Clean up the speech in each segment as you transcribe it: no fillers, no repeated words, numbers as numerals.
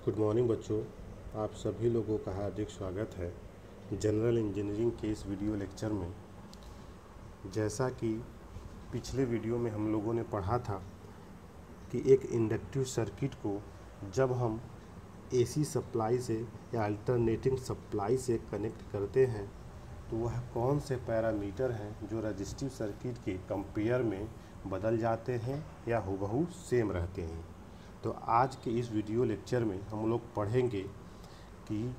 Good morning बच्चों, आप सभी लोगों का हार्दिक स्वागत है जनरल इंजीनियरिंग के इस वीडियो लेक्चर में। जैसा कि पिछले वीडियो में हम लोगों ने पढ़ा था कि एक इंडक्टिव सर्किट को जब हम एसी सप्लाई से या अल्टरनेटिंग सप्लाई से कनेक्ट करते हैं तो वह कौन से पैरामीटर हैं जो रजिस्टिव सर्किट के कंपेयर में बदल जाते हैं या हूबहू सेम रहते हैं। तो आज के इस वीडियो लेक्चर में हम लोग पढ़ेंगे कि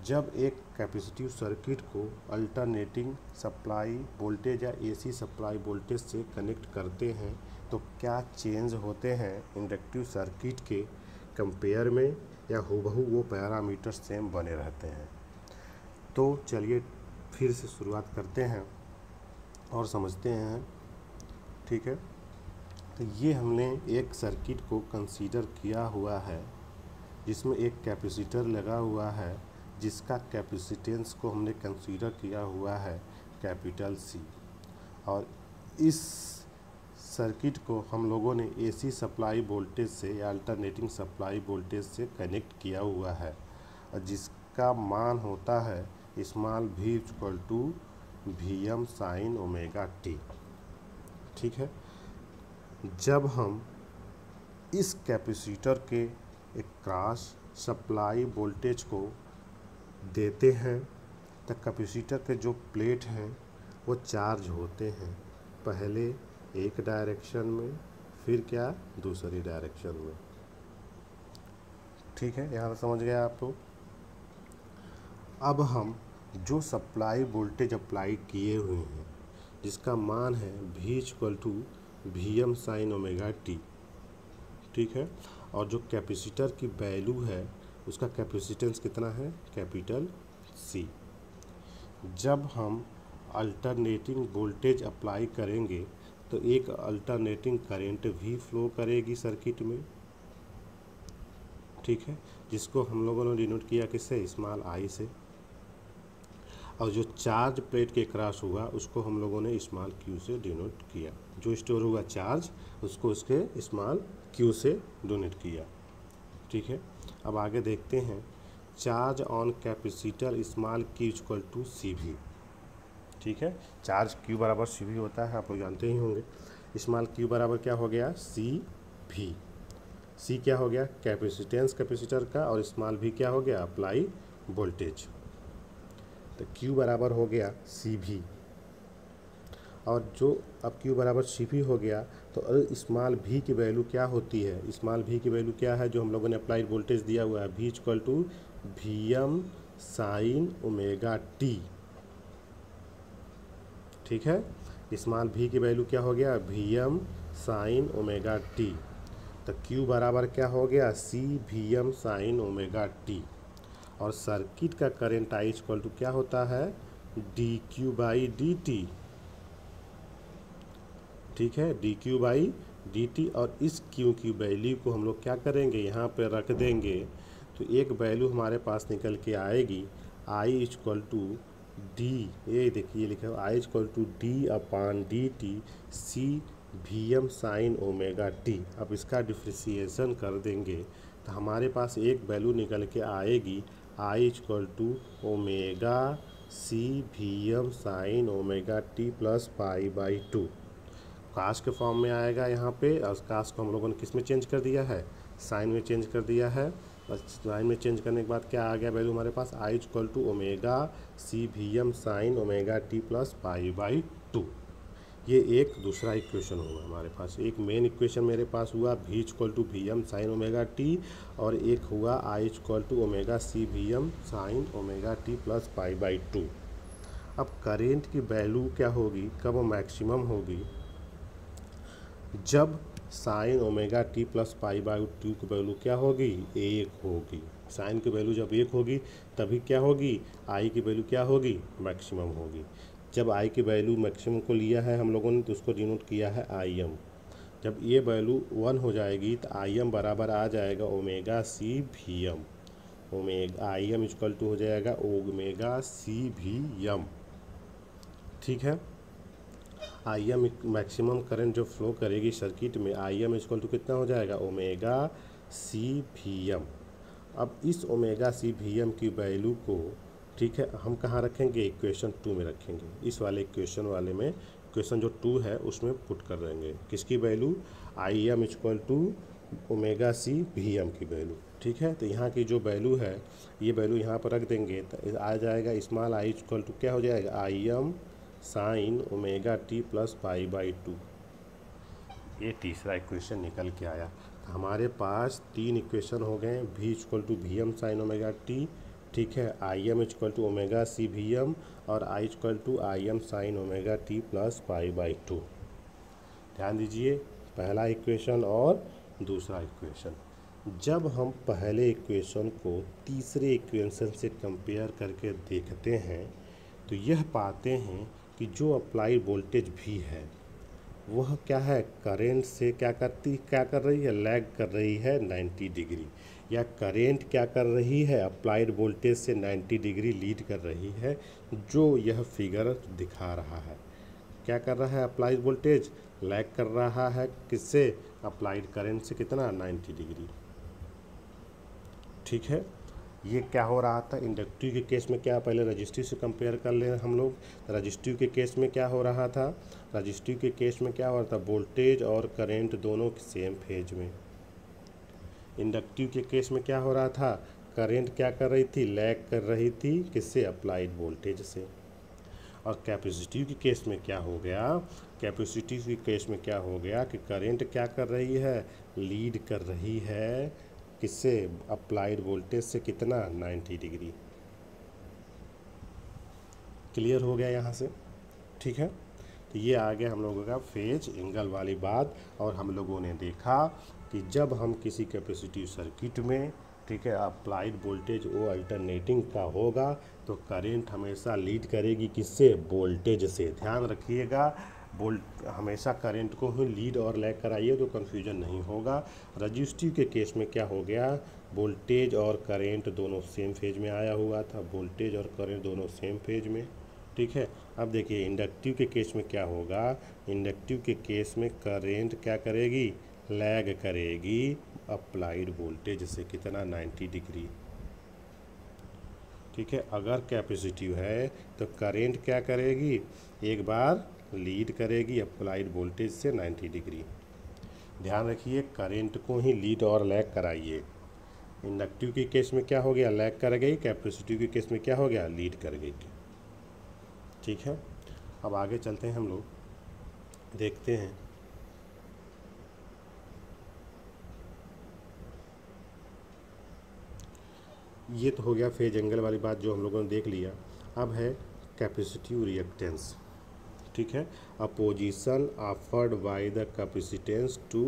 जब एक कैपेसिटिव सर्किट को अल्टरनेटिंग सप्लाई वोल्टेज या एसी सप्लाई वोल्टेज से कनेक्ट करते हैं तो क्या चेंज होते हैं इंडक्टिव सर्किट के कंपेयर में या हूबहू वो पैरामीटर सेम बने रहते हैं। तो चलिए फिर से शुरुआत करते हैं और समझते हैं। ठीक है, तो ये हमने एक सर्किट को कंसीडर किया हुआ है जिसमें एक कैपेसिटर लगा हुआ है जिसका कैपेसिटेंस को हमने कंसीडर किया हुआ है कैपिटल सी, और इस सर्किट को हम लोगों ने एसी सप्लाई वोल्टेज से या अल्टरनेटिंग सप्लाई वोल्टेज से कनेक्ट किया हुआ है और जिसका मान होता है small v equal to Vm sine omega t. ठीक है, जब हम इस कैपेसिटर के क्रॉस सप्लाई वोल्टेज को देते हैं तो कैपेसिटर के जो प्लेट हैं वो चार्ज होते हैं, पहले एक डायरेक्शन में फिर क्या दूसरी डायरेक्शन में। ठीक है, यहाँ समझ गया आप तो। अब हम जो सप्लाई वोल्टेज अप्लाई किए हुए हैं जिसका मान है v equal to Vm sine omega t. ठीक है, और जो कैपेसिटर की वैल्यू है उसका कैपेसिटेंस कितना है कैपिटल C। जब हम अल्टरनेटिंग वोल्टेज अप्लाई करेंगे तो एक अल्टरनेटिंग करंट भी फ्लो करेगी सर्किट में। ठीक है, जिसको हम लोगों ने डिनोट किया किससे स्मॉल आई से, और जो चार्ज प्लेट के क्रॉस हुआ उसको हम लोगों ने स्मॉल क्यू से डिनोट किया। जो स्टोर हुआ चार्ज उसको उसके स्मॉल क्यू से डोनेट किया। ठीक है, अब आगे देखते हैं। Charge on capacitor small q equal to C V. ठीक है, चार्ज क्यू बराबर सी भी होता है, आप लोग जानते ही होंगे। स्मॉल क्यू बराबर क्या हो गया सी भी। सी क्या हो गया कैपेसिटेंस कैपेसिटर का, और स्मॉल भी क्या हो गया अप्लाई वोल्टेज। तो Q बराबर हो गया सी भी, और जो अब Q बराबर सी भी हो गया तो स्मॉल भी की वैल्यू क्या होती है, स्मॉल भी की वैल्यू क्या है जो हम लोगों ने अप्लाइड वोल्टेज दिया हुआ है v equal to Vm sine omega t. ठीक है, स्मॉल भी की वैल्यू क्या हो गया Vm साइन ओमेगा टी। तो Q बराबर क्या हो गया सी Vm साइन ओमेगा टी, और सर्किट का करंट I इक्वल टू क्या होता है D Q by D T. ठीक है, D Q by D T, और इस क्यू की वैल्यू को हम लोग क्या करेंगे यहाँ पे रख देंगे तो एक वैल्यू हमारे पास निकल के आएगी I इक्वल टू डी, ये देखिए लिखा है I equal to d upon d t c Vm sine omega t. अब इसका डिफ्रेंशिएशन कर देंगे तो हमारे पास एक वैल्यू निकल के आएगी I equal to omega c Vm sine omega t plus pi by two. Cos के फॉर्म में आएगा यहाँ पे, और काश को हम लोगों ने किस में चेंज कर दिया है साइन में चेंज कर दिया है। और साइन में चेंज करने के बाद क्या आ गया वैल्यू हमारे पास I equal to omega c Vm sine omega t plus pi by two. ये एक दूसरा इक्वेशन हुआ हमारे पास। एक मेन इक्वेशन मेरे पास हुआ v equal to Vm sine omega t, और एक हुआ I equal to omega c Vm sine omega t plus pi by two. अब करेंट की वैल्यू क्या होगी, कब वो मैक्सिमम होगी, जब sine omega t plus pi by two की वैल्यू क्या होगी एक होगी। साइन की वैल्यू जब एक होगी तभी क्या होगी आई की वैल्यू क्या होगी मैक्सिमम होगी। जब आई की वैल्यू मैक्सिमम को लिया है हम लोगों ने तो उसको डिनोट किया है IM। जब ये वैल्यू 1 हो जाएगी तो IM बराबर आ जाएगा omega c Vm। Omega IM equal to हो जाएगा ओमेगा सी Vm। ठीक है, IM मैक्सिमम करंट जो फ्लो करेगी सर्किट में IM इक्वल टू कितना हो जाएगा ओमेगा सी Vm। अब इस ओमेगा सी वी एम की वैल्यू को, ठीक है, हम कहाँ रखेंगे, इक्वेशन 2 में रखेंगे। इस वाले इक्वेशन वाले में, इक्वेशन जो 2 है उसमें पुट कर देंगे किसकी value, I M equal to omega C we m की वैल्यू, ठीक है। तो यहाँ की जो वैल्यू है, ये वैल्यू यहाँ पर रख देंगे तो आ जाएगा स्मॉल आई इक्वल टू क्या हो जाएगा, आई m sine omega t plus pi by 2। ये तीसरा इक्वेशन निकल के आया। तो हमारे पास 3 इक्वेशन हो गए, v equal to V m sine omega t, ठीक है, I M equal to omega C we m, और I equal to I m sine omega t plus pi by 2। ध्यान दीजिए, पहला इक्वेशन और दूसरा इक्वेशन। जब हम पहले इक्वेशन को तीसरे इक्वेशन से कंपेयर करके देखते हैं तो यह पाते हैं कि जो अप्लाइड वोल्टेज भी है वह क्या है, करेंट से क्या कर रही है, लैग कर रही है 90 डिग्री, या करेंट क्या कर रही है, अप्लाइड वोल्टेज से 90 डिग्री लीड कर रही है, जो यह फिगर दिखा रहा है। क्या कर रहा है, अप्लाइड वोल्टेज लैग कर रहा है किससे, अप्लाइड करंट से, कितना, 90 डिग्री, ठीक है। ये क्या हो रहा था इंडक्टिव के केस में, क्या पहले रजिस्टिव से कंपेयर कर ले हम लोग। रजिस्टिव के केस में क्या हो रहा था, रजिस्टिव के केस में क्या हो रहा था, वोल्टेज और करंट दोनों सेम फेज में। इंडक्टिव के केस में क्या हो रहा था, करंट क्या कर रही थी, लैग कर रही थी किससे, अप्लाइड वोल्टेज से। और कैपेसिटिव के केस में क्या हो गया, कैपेसिटिव के केस में क्या हो गया कि करंट क्या कर रही है, लीड कर रही है किससे, अप्लाइड वोल्टेज से, कितना, 90 डिग्री। क्लियर हो गया यहाँ से, ठीक है। तो ये आ गया हम लोगों का फेज एंगल वाली बात। और हम लोगों ने देखा कि जब हम किसी कैपेसिटिव सर्किट में, ठीक है, अप्लाइड वोल्टेज वो अल्टरनेटिंग का होगा तो करंट हमेशा लीड करेगी किससे, वोल्टेज से। ध्यान रखिएगा, हमेशा करंट को ही लीड और लैग कराइए तो कन्फ्यूजन नहीं होगा। रजिस्टिव के केस में क्या हो गया, वोल्टेज और करंट दोनों सेम फेज में आया हुआ था, वोल्टेज और करंट दोनों सेम फेज में, ठीक है। अब देखिए इंडक्टिव के केस में क्या होगा, इंडक्टिव के केस में करंट क्या करेगी, लैग करेगी अप्लाइड वोल्टेज से, कितना, 90 डिग्री, ठीक है। अगर कैपेसिटिव है तो करंट क्या करेगी, एक बार लीड करेगी अप्लाइड वोल्टेज से 90 डिग्री। ध्यान रखिए, करंट को ही लीड और लैग कराइए। इंडक्टिव के केस में क्या हो गया, लैग कर गई, कैपेसिटिव के केस में क्या हो गया, लीड कर गई, ठीक है। अब आगे चलते हैं हम लोग, देखते हैं ये तो हो गया फेज एंगल वाली बात जो हम लोगों ने देख लिया। अब है कैपेसिटिव रिएक्टेंस, ठीक है, opposition offered by the capacitance to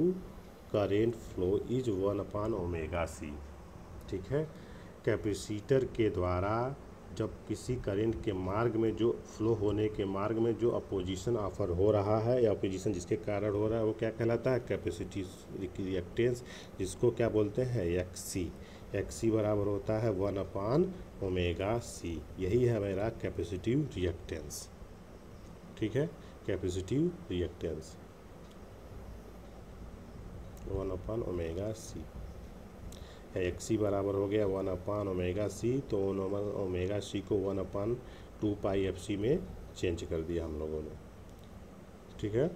current flow is 1/ओमेगा c, ठीक है। कैपेसिटर के द्वारा जब किसी करंट के मार्ग में, जो फ्लो होने के मार्ग में जो अपोजिशन ऑफर हो रहा है या अपोजिशन जिसके कारण हो रहा है वो क्या कहलाता है, कैपेसिटिव रिएक्टेंस, जिसको क्या बोलते हैं, एक्सी बराबर होता है 1/ओमेगा c। यही है मेरा कैपेसिटिव रिएक्टेंस, ठीक है, कैपेसिटिव रिएक्टेंस 1/ओमेगा c है। एक्सी बराबर हो गया 1/ओमेगा c, तो ओमेगा c को 1/2πfc में चेंज कर दिया हम लोगों ने, ठीक है।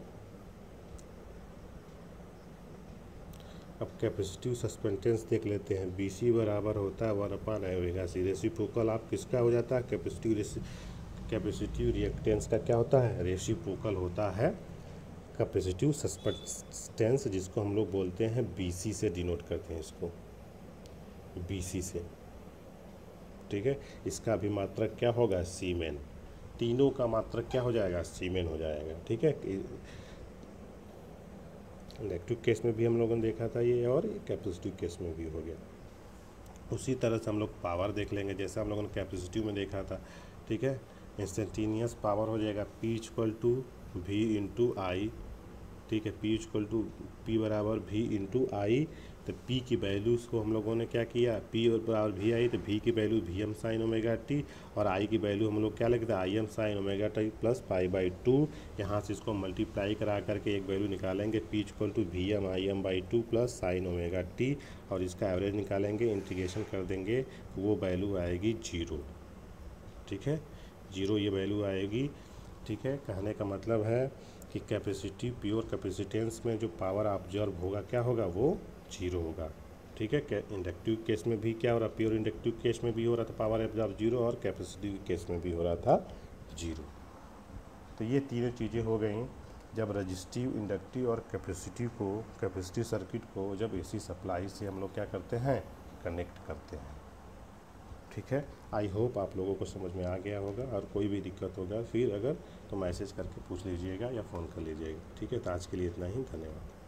अब कैपेसिटिव सस्पेंटेंस देख लेते हैं। BC बराबर होता है 1/ओमेगा c। रेसिप्रोकल आप किसका हो जाता है, कैपेसिटिव रिएक्टेंस का क्या होता है, रेसिप्रोकल होता है कैपेसिटिव सस्पेंटेंस, जिसको हम लोग बोलते हैं BC से डिनोट करते हैं इसको, BC से, ठीक है। इसका भी मात्रक क्या होगा, सीमेन। तीनों का मात्रक क्या हो जाएगा, सीमेन हो जाएगा, ठीक है। इलेक्ट्रिक केस में भी हम लोगों ने देखा था ये, और कैपेसिटिव केस में भी हो गया। उसी तरह से हम लोग पावर देख लेंगे, जैसा हम लोगों ने कैपेसिटिव में देखा था, ठीक है। इंस्टेंटेनियस पावर हो जाएगा P = V × I, ठीक है। P बराबर V × I तो P की वैल्यूज़ को हम लोगों ने क्या किया, P और V आई तो V की value Vm sine omega t, और I की वैल्यू हम लोग क्या लिखते हैं Im sine omega t plus π/2। यहाँ से इसको मल्टीप्लाई करा करके एक वैल्यू निकालेंगे P equal to Vm Im/2 plus sine omega t, और इसका एवरेज निकालेंगे, इंटीग्रेशन कर देंगे, वो वैल्यू आएगी 0। ठीक है, 0 ये वैल्यू आएगी। ठीक है, कहने का मतलब है कि कैपेसिटी प्योर कैपेसिटेंस में जो पावर ऑब्जर्व होगा क्या होगा, वो 0 होगा। ठीक है, इंडक्टिव केस में भी क्या हो रहा, प्योर इंडक्टिव केस में भी हो रहा था पावर ऑब्जर्व 0, और कैपेसिटिव केस में भी हो रहा था 0। तो ये तीनों चीज़ें हो गई जब रजिस्टिव, इंडक्टिव और कैपेसिटिव सर्किट को जब AC सप्लाई से हम लोग क्या करते हैं, कनेक्ट करते हैं। ठीक है, आई होप आप लोगों को समझ में आ गया होगा, और कोई भी दिक्कत होगा फिर अगर तो मैसेज करके पूछ लीजिएगा या फ़ोन कर लीजिएगा। ठीक है, तो आज के लिए इतना ही, धन्यवाद।